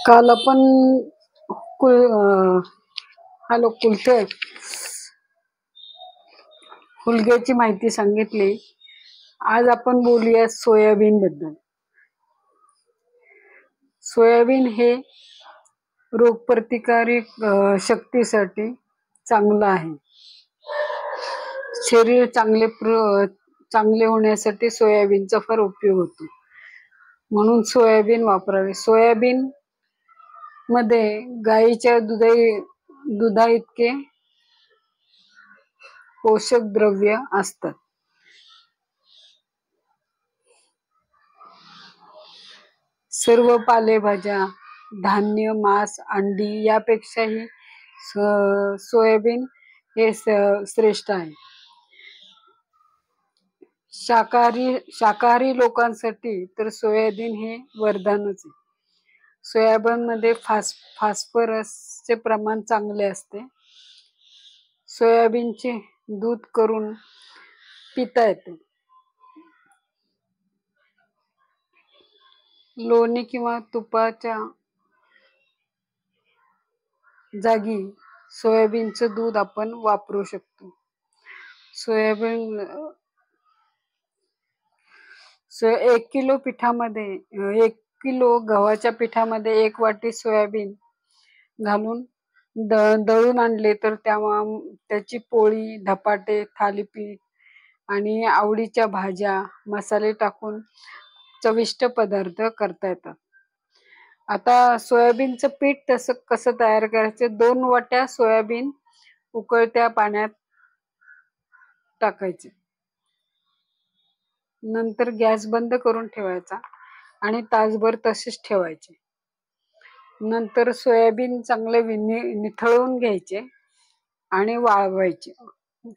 काल आपण हॅलो कुलथे हुलग्याची माहिती सांगितली. आज आपण बोलूया सोयाबीन बद्दल. सोयाबीन हे रोगप्रतिकारक शक्तीसाठी चांगलं आहे. शरीर चांगले होण्यासाठी सोयाबीनचा फार उपयोग होतो, म्हणून सोयाबीन वापरावे. सोयाबीन मध्ये गाईच्या दुधा इतके पोषक द्रव्य असतात. सर्व पालेभाज्या, धान्य, मांस, अंडी यापेक्षाही सोयाबीन हे श्रेष्ठ आहे. शाकाहारी लोकांसाठी तर सोयाबीन हे वरदानच आहे. सोयाबीन मध्ये फॉस्फरसचे प्रमाण चांगले असते. सोयाबीनचे दूध करून पिता येते. लोणी किंवा तुपाच्या जागी सोयाबीनचं दूध आपण वापरू शकतो. 1 किलो पिठामध्ये 1 किलो गव्हाच्या पिठामध्ये 1 वाटी सोयाबीन घालून दळून आणले तर त्याची पोळी, धपाटे, थालीपीठ आणि आवडीच्या भाज्या, मसाले टाकून चविष्ट पदार्थ करता येतात. आता सोयाबीनचं पीठ कसं तयार करायचं? 2 वाट्या सोयाबीन उकळत्या पाण्यात टाकायचे. नंतर गॅस बंद करून ठेवायचा आणि तासभर तसेच ठेवायचे. नंतर सोयाबीन चांगले निथळून घ्यायचे आणि वाळवायचे.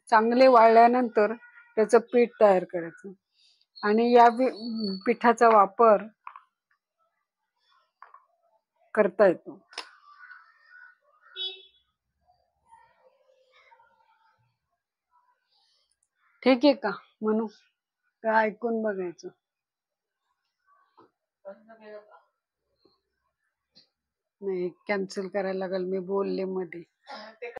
चांगले वाळल्यानंतर त्याचं पीठ तयार करायचं आणि या पिठाचा वापर करता येतो. ठीक आहे का म्हणू का ऐकून बघायचं? नाही, कॅन्सल करायला लागेल, मी बोलले मध्ये.